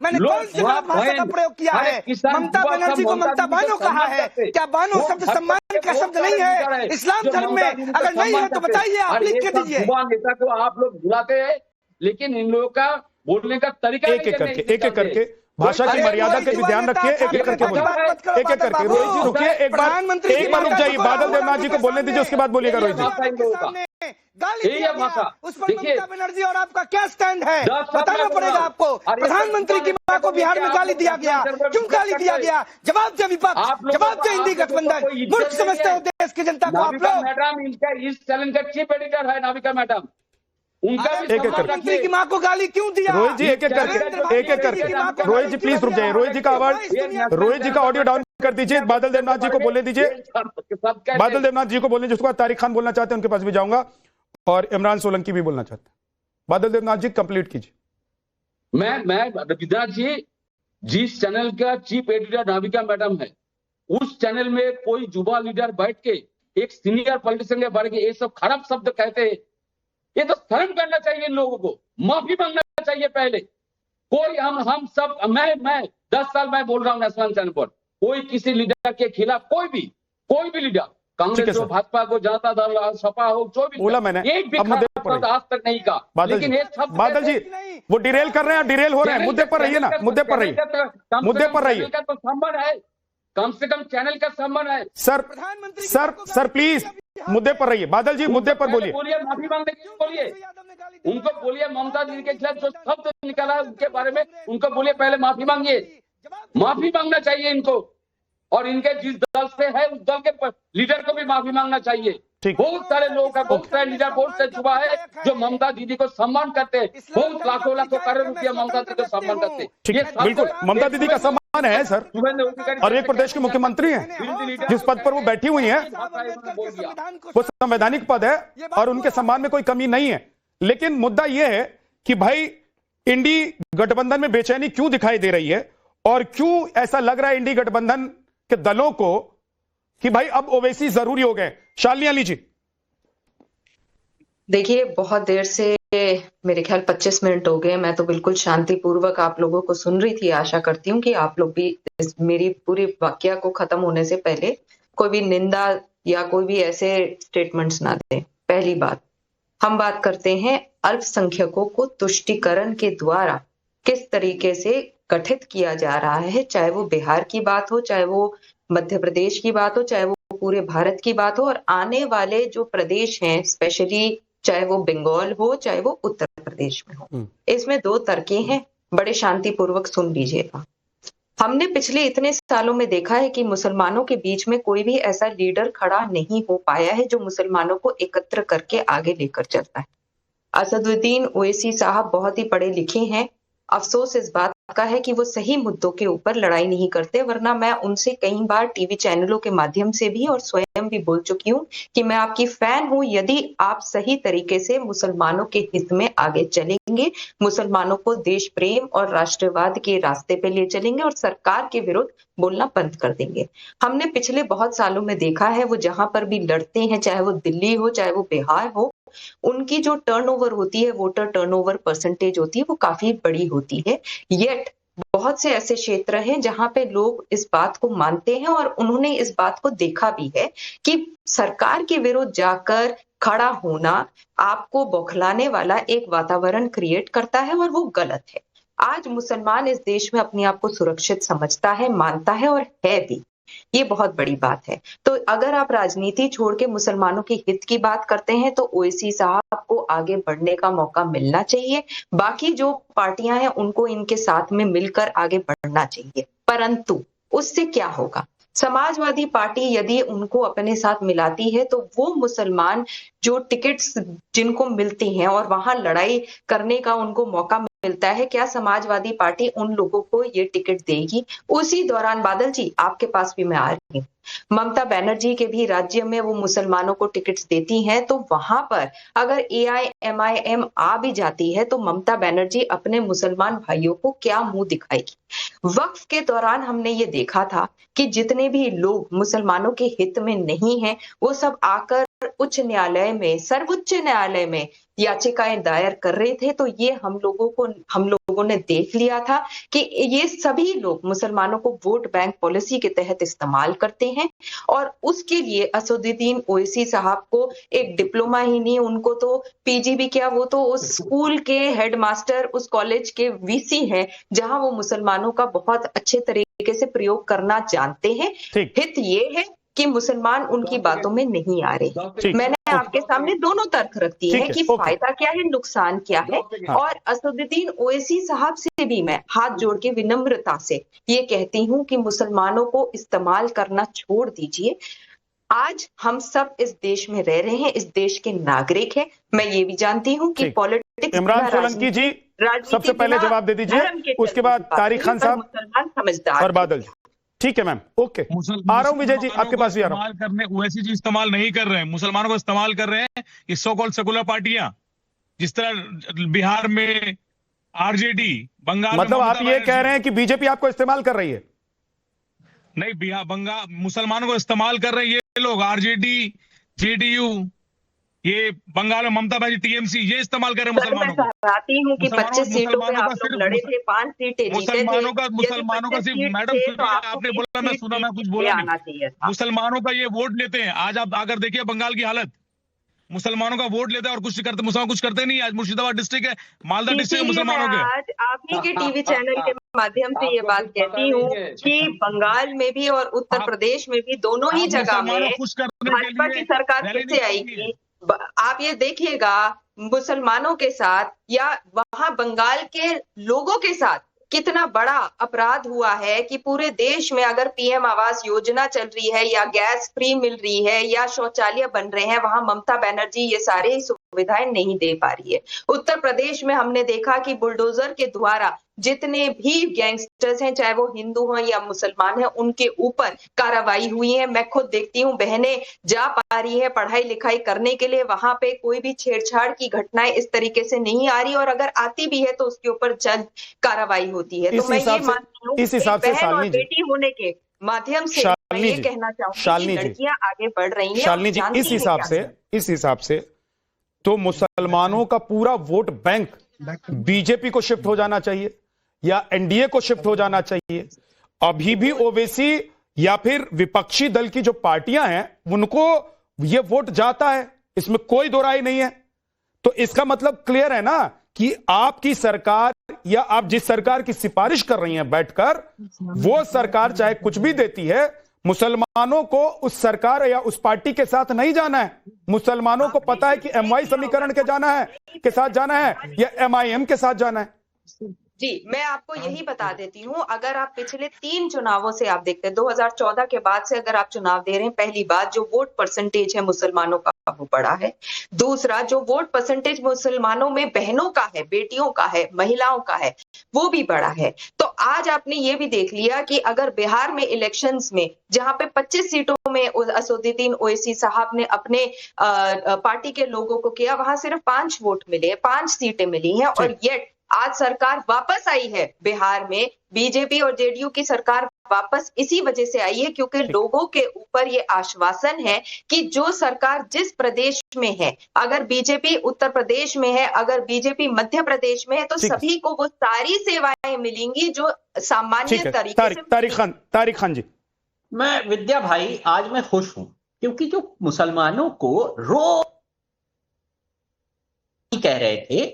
मैंने कौन सी गलत भाषा का प्रयोग किया है? ममता बनर्जी को ममता बानो कहा है, क्या बानो शब्द सम्मान का शब्द नहीं है इस्लाम धर्म में? अगर नहीं है तो बताइए, आप लिख के दीजिए। नेता को आप लोग बुलाते हैं, लेकिन इन लोगों का बोलने का तरीका एक एक करके भाषा की मर्यादा का भी ध्यान रखिए। एक एक करके बोलिए, एक एक करके। रोहित जी रुकिए, एक बार रुक जाइए। बादल देवनाथ जी को बोलने दीजिए, उसके बाद बोलिएगा रोहित जी। गाली भाषा उस पर ममता बनर्जी और आपका क्या स्टैंड है बताना पड़ेगा आपको। प्रधानमंत्री की मां को बिहार में गाली दिया गया, क्यों गाली दिया गया? जवाब दे विपक्ष, जवाब दे इंडी गठबंधन। मूर्ख समझते हो देश की जनता को आप लोग। मैडम, इनका इस चैनल का चीफ एडिटर है नाविका मैडम, उनका प्रधानमंत्री की मां को गाली क्यों दिया? रोहित जी एक एक करके। रोहित जी प्लीज रुक जाइए। रोहित जी का आवाज, रोहित जी का ऑडियो डाउन कर दीजिए। बादल देवनाथ जी को बोलने दीजिए। बादल देवनाथ जी को बोलने, जिसके बाद तारिक खान बोलना चाहते हैं उनके पास भी जाऊंगा, और इमरान सोलंकी भी बोलना चाहते हैं। बादल देवनाथ जी कंप्लीट कीजिए। मैं विद्यानाथ जी, जिस चैनल का चीफ एडिटर नाविका मैडम है, उस चैनल में कोई युवा लीडर बैठ के एक सीनियर पॉलिटिशियन के बारे में ये सब खराब शब्द कहते हैं, ये तो शर्म करना चाहिए इन लोगों को, माफी मांगना चाहिए पहले। कोई हम सब, मैं 10 साल मैं बोल रहा हूँ नेशनल चैनल पर, कोई किसी लीडर के खिलाफ कोई भी लीडर, कांग्रेस हो, भाजपा को, जनता दल, सपा हो, जो भी बोला मैंने, एक भी आज तक नहीं कहा। लेकिन ये सब बादल जी वो डिरेल कर रहे हैं, डिरेल हो रहे हैं। मुद्दे पर रहिए ना, मुद्दे पर रहिए, मुद्दे पर रहिए। तो संबंध है, कम से कम चैनल का संबंध है। सर प्लीज मुद्दे पर रहिए। बादल जी मुद्दे पर बोलिए। माफी मांगने की बोलिए, उनको बोलिए ममता जी के खिलाफ जो शब्द निकाला है उनके बारे में उनको बोलिए, पहले माफी मांगिए। माफी मांगना चाहिए इनको, और इनके जिस दल से है उस दल के लीडर को भी माफी मांगना चाहिए। बहुत सारे लोगों का, बहुत सारे लीडर, बहुत से युवा है जो ममता दीदी को सम्मान करते हैं, बहुत लाखों करोड़ रुपया ममता दीदी को सम्मान करते हैं। बिल्कुल ममता दीदी का सम्मान है सर, और एक प्रदेश के मुख्यमंत्री हैं, जिस पद पर वो बैठी हुई हैं वो संवैधानिक पद है और उनके सम्मान में कोई कमी नहीं है। लेकिन मुद्दा यह है कि भाई इंडी गठबंधन में बेचैनी क्यों दिखाई दे रही है, और क्यों ऐसा लग रहा है इंडी गठबंधन के दलों को कि भाई अब ओवैसी जरूरी हो गए। शालिनी अली जी, देखिए बहुत देर से मेरे ख्याल 25 मिनट हो गए, मैं तो बिल्कुल शांतिपूर्वक आप लोगों को सुन रही थी। आशा करती हूँ कि आप लोग भी मेरी पूरी वाक्य को खत्म होने से पहले कोई भी निंदा या कोई भी ऐसे स्टेटमेंट्स ना दें। पहली बात, हम बात करते हैं अल्पसंख्यकों को तुष्टीकरण के द्वारा किस तरीके से गठित किया जा रहा है, चाहे वो बिहार की बात हो, चाहे वो मध्य प्रदेश की बात हो, चाहे वो पूरे भारत की बात हो, और आने वाले जो प्रदेश हैं स्पेशली चाहे वो बंगाल हो चाहे वो उत्तर प्रदेश में हो, इसमें 2 तर्कें हैं, बड़े शांतिपूर्वक सुन लीजिएगा। हमने पिछले इतने सालों में देखा है कि मुसलमानों के बीच में कोई भी ऐसा लीडर खड़ा नहीं हो पाया है जो मुसलमानों को एकत्र करके आगे लेकर चलता है। असदुद्दीन ओवैसी साहब बहुत ही पढ़े लिखे हैं, अफसोस इस बात का है कि वो सही मुद्दों के ऊपर लड़ाई नहीं करते, वरना मैं उनसे कई बार टीवी चैनलों के माध्यम से भी और स्वयं भी बोल चुकी हूँ कि मैं आपकी फैन हूँ यदि आप सही तरीके से मुसलमानों के हित में आगे चलेंगे, मुसलमानों को देश प्रेम और राष्ट्रवाद के रास्ते पे ले चलेंगे और सरकार के विरुद्ध बोलना बंद कर देंगे। हमने पिछले बहुत सालों में देखा है वो जहां पर भी लड़ते हैं, चाहे वो दिल्ली हो चाहे वो बिहार हो, उनकी जो टर्नओवर होती है, वोटर टर्नओवर परसेंटेज होती है, वो काफी बड़ी होती है। येट बहुत से ऐसे क्षेत्र हैं जहां पे लोग इस बात को मानते हैं और उन्होंने इस बात को देखा भी है कि सरकार के विरुद्ध जाकर खड़ा होना आपको बौखलाने वाला एक वातावरण क्रिएट करता है और वो गलत है। आज मुसलमान इस देश में अपने आप को सुरक्षित समझता है, मानता है और है भी। ये बहुत बड़ी बात है। तो अगर आप राजनीति छोड़ के मुसलमानों के हित की बात करते हैं तो ओवैसी साहब को आगे बढ़ने का मौका मिलना चाहिए। बाकी जो पार्टियां हैं उनको इनके साथ में मिलकर आगे बढ़ना चाहिए। परंतु उससे क्या होगा? समाजवादी पार्टी यदि उनको अपने साथ मिलाती है तो वो मुसलमान जो टिकट्स जिनको मिलती हैं और वहां लड़ाई करने का उनको मौका मिलता है, क्या समाजवादी पार्टी उन लोगों को ये टिकट देगी? उसी दौरान बादल जी आपके पास भी मैं आ रही हूँ, ममता बनर्जी के भी राज्य में वो मुसलमानों को टिकट्स देती हैं, तो वहां पर अगर AIMIM आ भी जाती है तो ममता बनर्जी अपने मुसलमान भाइयों को क्या मुंह दिखाएगी? वक्फ के दौरान हमने ये देखा था कि जितने भी लोग मुसलमानों के हित में नहीं हैं वो सब आकर उच्च न्यायालय में, सर्वोच्च न्यायालय में याचिकाएं दायर कर रहे थे। तो ये हम लोगों ने देख लिया था कि ये सभी लोग मुसलमानों को वोट बैंक पॉलिसी के तहत इस्तेमाल करते हैं और उसके लिए असदुद्दीन ओवैसी साहब को एक डिप्लोमा ही नहीं, उनको तो PG भी क्या, वो तो उस स्कूल के हेडमास्टर, उस कॉलेज के VC हैं जहां वो मुसलमानों का बहुत अच्छे तरीके से प्रयोग करना जानते हैं। हित ये है कि मुसलमान उनकी बातों में नहीं आ रहे। मैंने आपके सामने दोनों तर्क रख दिए हैं कि फायदा क्या है, नुकसान क्या है। और असदुद्दीन ओवैसी साहब से भी मैं हाथ जोड़ के विनम्रता से ये कहती हूँ कि मुसलमानों को इस्तेमाल करना छोड़ दीजिए। आज हम सब इस देश में रह रहे हैं, इस देश के नागरिक हैं। मैं ये भी जानती हूँ कि पॉलिटिक्स, इमरान सोलंकी जी सबसे पहले जवाब दे दीजिए, उसके बाद तारिक खान साहब मुसलमान समझदार और बादल जी। ठीक है मैम, ओके आ रहा हूं विजय जी, आपके पास भी आ रहा हूं। करने ओवैसी जी इस्तेमाल नहीं कर रहे हैं, मुसलमानों को इस्तेमाल कर रहे हैं ये सो कॉल्ड सेकुलर पार्टियां, जिस तरह बिहार में RJD, बंगाल मतलब आप ये कह रहे हैं कि बीजेपी आपको इस्तेमाल कर रही है? नहीं, बिहार बंगाल मुसलमानों को इस्तेमाल कर रहे हैं ये लोग, RJD, JDU, ये बंगाल में ममता बनर्जी, TMC, ये इस्तेमाल कर रहे हैं मुसलमानों को। मैं चाहती हूँ कि 25 सीटों पे आप लोग लड़े थे, 5 सीटें जीते थे। मुसलमानों का सिर्फ, मैडम आपने बोला, मैं सुना, मैं कुछ बोला नहीं। मुसलमानों का ये वोट लेते हैं। आज आप अगर देखिए बंगाल की हालत, मुसलमानों का वोट लेते हैं और कुछ करते, मुसलमान कुछ करते नहीं। आज मुर्शिदाबाद डिस्ट्रिक्ट है, मालदा डिस्ट्रिक्ट है मुसलमानों के। आज आप ही के टीवी चैनल के माध्यम से ये बात कहती हूँ कि बंगाल में भी और उत्तर प्रदेश में भी, दोनों ही जगह में भाजपा की सरकार फिर से आएगी। आप ये देखिएगा मुसलमानों के साथ या वहां बंगाल के लोगों के साथ कितना बड़ा अपराध हुआ है कि पूरे देश में अगर PM आवास योजना चल रही है या गैस फ्री मिल रही है या शौचालय बन रहे हैं, वहां ममता बनर्जी ये सारे सुविधाएं नहीं दे पा रही है। उत्तर प्रदेश में हमने देखा कि बुलडोजर के द्वारा जितने भी गैंगस्टर्स हैं, चाहे वो हिंदू हों या मुसलमान हैं, उनके ऊपर कार्रवाई हुई है। मैं खुद देखती हूँ, बहनें जा पा रही है पढ़ाई लिखाई करने के लिए, वहां पे कोई भी छेड़छाड़ की घटनाएं इस तरीके से नहीं आ रही, और अगर आती भी है तो उसके ऊपर जल्द कार्रवाई होती है। तो मैं ये मानती हूँ, इस हिसाब से बहन और बेटी होने के माध्यम से मैं ये कहना चाहूंगी कि लड़कियां आगे बढ़ रही हैं। शालिनी जी, इस हिसाब से तो मुसलमानों का पूरा वोट बैंक बीजेपी को शिफ्ट हो जाना चाहिए या NDA को शिफ्ट हो जाना चाहिए। अभी भी ओवैसी या फिर विपक्षी दल की जो पार्टियां हैं उनको यह वोट जाता है, इसमें कोई दो राय नहीं है। तो इसका मतलब क्लियर है ना कि आपकी सरकार या आप जिस सरकार की सिफारिश कर रही हैं बैठकर, वो सरकार चाहे कुछ भी देती है, मुसलमानों को उस सरकार या उस पार्टी के साथ नहीं जाना है। मुसलमानों को पता है कि MY समीकरण के साथ जाना है या MIM के साथ जाना है। जी, मैं आपको यही बता देती हूँ, अगर आप पिछले 3 चुनावों से आप देखते हैं, 2014 के बाद से अगर आप चुनाव दे रहे हैं, पहली बात जो वोट परसेंटेज है मुसलमानों का वो बढ़ा है। दूसरा, जो वोट परसेंटेज मुसलमानों में बहनों का है, बेटियों का है, महिलाओं का है, वो भी बढ़ा है। तो आज आपने ये भी देख लिया कि अगर बिहार में इलेक्शंस में जहां पे 25 सीटों में असदुद्दीन ओवैसी साहब ने अपने पार्टी के लोगों को किया, वहां सिर्फ 5 वोट मिले, 5 सीटें मिली हैं। और येट आज सरकार वापस आई है, बिहार में बीजेपी और JDU की सरकार वापस इसी वजह से आई है क्योंकि लोगों के ऊपर ये आश्वासन है कि जो सरकार जिस प्रदेश में है, अगर बीजेपी उत्तर प्रदेश में है, अगर बीजेपी मध्य प्रदेश में है, तो सभी को वो सारी सेवाएं मिलेंगी जो सामान्य तरीके से। तारिक खान जी। मैं विद्या भाई, आज मैं खुश हूं क्योंकि जो मुसलमानों को रोज कह रहे थे,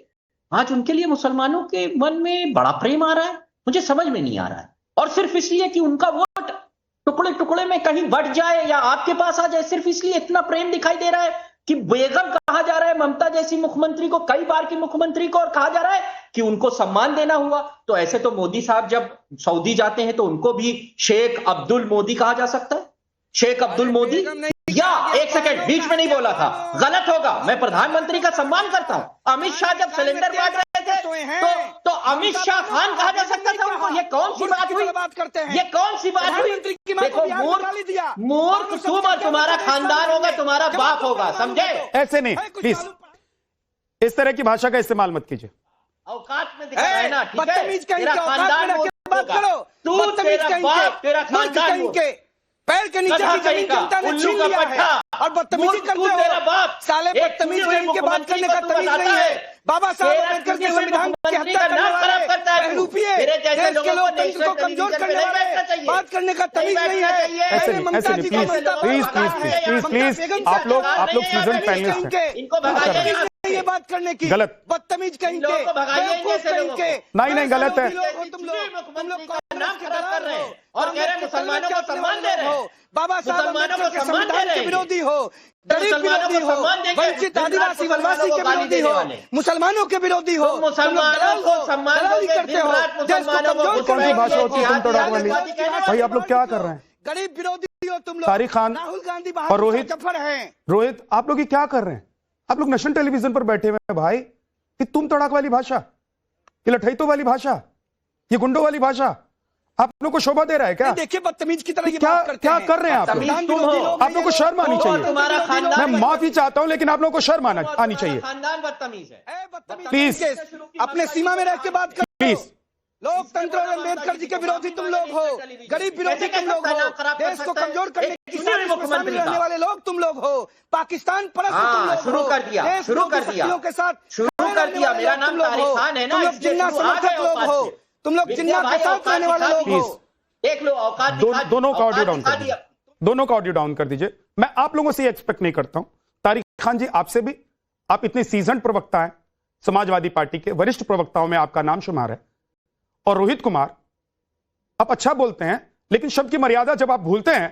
आज उनके लिए मुसलमानों के मन में बड़ा प्रेम आ रहा है। मुझे समझ में नहीं आ रहा है, और सिर्फ इसलिए कि उनका वोट टुकड़े टुकड़े में कहीं बट जाए या आपके पास आ जाए, सिर्फ इसलिए इतना प्रेम दिखाई दे रहा है कि बेगम कहा जा रहा है ममता जैसी मुख्यमंत्री को, कई बार की मुख्यमंत्री को, और कहा जा रहा है कि उनको सम्मान देना हुआ। तो ऐसे तो मोदी साहब जब सऊदी जाते हैं तो उनको भी शेख अब्दुल मोदी कहा जा सकता है, शेख अब्दुल मोदी। या एक सेकंड, बीच में नहीं बोला था, गलत होगा। मैं प्रधानमंत्री का सम्मान करता हूं। अमित शाह जब सिलेंडर बांट रहे थे तो अमित शाह खान कहा जा सकता था उनको। ये कौन सी बात हुई? ये कौन सी बात हुई? देखो मूर्ख तुम और तुम्हारा खानदान होगा, तुम्हारा बाप होगा, समझे? ऐसे नहीं, प्लीज इस तरह की भाषा का इस्तेमाल मत कीजिए। औकात में दिखा है ना, ठीक है? तेरा खानदान बात करो, तू तेरा बाप, तेरा खानदान पैर के नीचे की जमीन जनता ने छीन लिया है और बदतमीजी करते हो। साले बदतमीज कहीं के बात करने का तमीज नहीं है। बाबा साहब अम्बेडकर के संविधान की हत्या करने वाले रूपीय देश के लोकतंत्र को कमजोर करने वाले बात करने का तमीज नहीं है। ऐसे नहीं, प्लीज आप लोग सीजन पैनलिस्ट हैं, इनको भगाइए ये बात करने की। गलत, बदतमीज कहीं के, नहीं गलत है। तुम लोग नाम खराब कर रहे हैं और कह रहे हैं मुसलमानों को सम्मान दे रहे हो। बाबा साहब अम्बेडकर के संविधान के विरोधी हो, गरीब विरोधी हो, वंचित आदिवासी वनवासी के विरोधी हो, मुसलमानों के विरोधी हो, मुसलमानों को सम्मान करते हो। कौन सी भाषा होती है तुम तड़क वाली? भाई आप लोग क्या कर रहे हैं? गरीब विरोधी हो तुम लोग। तारिक खान राहुल गांधी और रोहित, आप लोग ये क्या कर रहे हैं? आप लोग नेशनल टेलीविजन पर बैठे हुए हैं भाई, कि तुम तड़ाक वाली भाषा, ये लठैतों वाली भाषा, ये गुंडों वाली भाषा आप लोग को शोभा दे रहा है क्या? देखिए बदतमीज की तरह क्या कर रहे हैं आप लोग को शर्म आनी चाहिए। मैं माफी चाहता हूं लेकिन आप लोगों को शर्म आनी चाहिए। खानदान बदतमीज है, प्लीज अपने सीमा में रह के बात करो। प्लीज, लोकतंत्र और अम्बेडकर जी के विरोधी तुम लोग हो, गरीब विरोधी तुम लोग हो, देश को कमजोर करने की मुख्यमंत्री रहने वाले लोग तुम लोग हो, पाकिस्तान परस्त तुम लोग शुरू कर दिया के साथ शुरू कर दिया। मेरा नाम तारिक खान है ना, तुम लोग जिन्ना समर्थक लोग हो, तुम लोग जिन्ना के साथ रहने वाले लोग हो। देख लो औकात, दोनों का ऑडियो डाउन कर दीजिए, दोनों का ऑडियो डाउन कर दीजिए। मैं आप लोगों से एक्सपेक्ट नहीं करता हूं। तारिक खान जी, आपसे भी, आप इतने सीजन्ड प्रवक्ता हैं, समाजवादी पार्टी के वरिष्ठ प्रवक्ताओं में आपका नाम शुमार है। और रोहित कुमार, आप अच्छा बोलते हैं लेकिन शब्द की मर्यादा जब आप भूलते हैं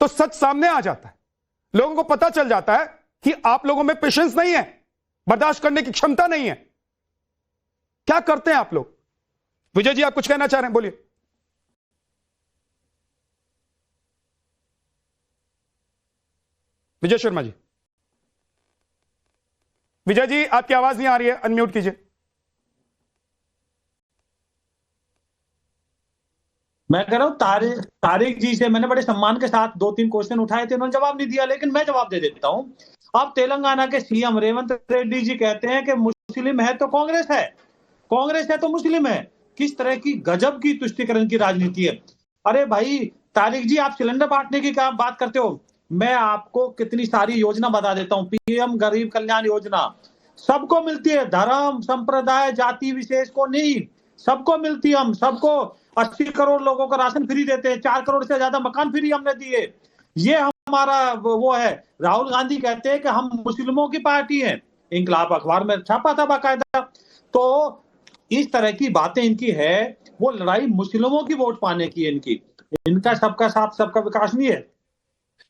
तो सच सामने आ जाता है। लोगों को पता चल जाता है कि आप लोगों में पेशेंस नहीं है, बर्दाश्त करने की क्षमता नहीं है। क्या करते हैं आप लोग? विजय जी, आप कुछ कहना चाह रहे हैं, बोलिए। विजय शर्मा जी, विजय जी आपकी आवाज नहीं आ रही है, अनम्यूट कीजिए। मैं कह रहा हूं तारिक जी से मैंने बड़े सम्मान के साथ 2-3 क्वेश्चन उठाए थे, उन्होंने जवाब नहीं दिया, लेकिन मैं जवाब दे देता हूं। अब तेलंगाना के सीएम रेवंत रेड्डी जी कहते हैं कि मुस्लिम है तो कांग्रेस है, कांग्रेस है तो मुस्लिम है। किस तरह की गजब की तुष्टीकरण की राजनीति है। अरे भाई तारिक जी, आप सिलेंडर बांटने की क्या बात करते हो? मैं आपको कितनी सारी योजना बता देता हूँ। पीएम गरीब कल्याण योजना सबको मिलती है, धर्म संप्रदाय जाति विशेष को नहीं, सबको मिलती है। हम सबको 80 करोड़ लोगों को राशन फ्री देते हैं, 4 करोड़ से ज्यादा मकान फ्री हमने दिए। ये हमारा वो है। राहुल गांधी कहते हैं कि हम मुस्लिमों की पार्टी हैं, इंकलाब अखबार में छापा था बाकायदा। तो इस तरह की बातें इनकी है। वो लड़ाई मुस्लिमों की वोट पाने की है इनका सबका साथ सबका विकास नहीं है।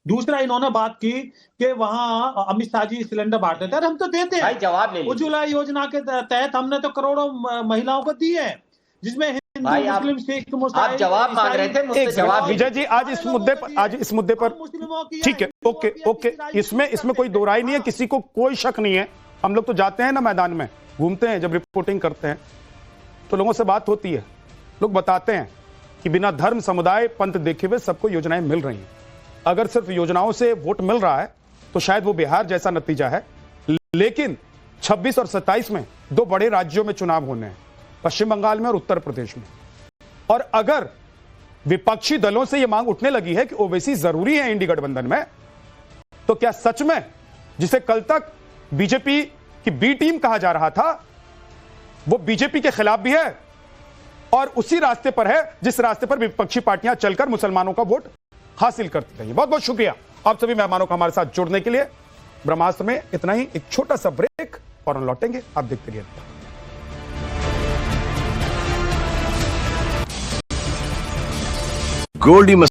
दूसरा, इन्होंने बात की कि वहां अमित शाह जी सिलेंडर बांट रहे थे। हम तो देते हैं, जवाब ले। उज्ज्वला योजना के तहत हमने तो करोड़ों महिलाओं को दिए हैं, जिसमें हिंदू मुस्लिम सिख मुस्लिम। आप जवाब मांग रहे थे, जवाब। विजय जी, आज इस मुद्दे पर ठीक है, ओके, इसमें कोई दो राय नहीं है, किसी को कोई शक नहीं है। हम लोग तो जाते हैं ना मैदान में, घूमते हैं, जब रिपोर्टिंग करते हैं तो लोगों से बात होती है, लोग बताते हैं कि बिना धर्म समुदाय पंथ देखे हुए सबको योजनाएं मिल रही हैं। अगर सिर्फ योजनाओं से वोट मिल रहा है तो शायद वो बिहार जैसा नतीजा है। लेकिन 26 और 27 में 2 बड़े राज्यों में चुनाव होने हैं, पश्चिम बंगाल में और उत्तर प्रदेश में। और अगर विपक्षी दलों से यह मांग उठने लगी है कि ओवैसी जरूरी है इंडी गठबंधन में, तो क्या सच में जिसे कल तक बीजेपी की बी टीम कहा जा रहा था वो बीजेपी के खिलाफ भी है और उसी रास्ते पर है जिस रास्ते पर विपक्षी पार्टियां चलकर मुसलमानों का वोट हासिल करती रही। बहुत बहुत शुक्रिया आप सभी मेहमानों का हमारे साथ जुड़ने के लिए। ब्रह्मास्त्र में इतना ही, एक छोटा सा ब्रेक और लौटेंगे। आप देखते रहिए। गोल्डी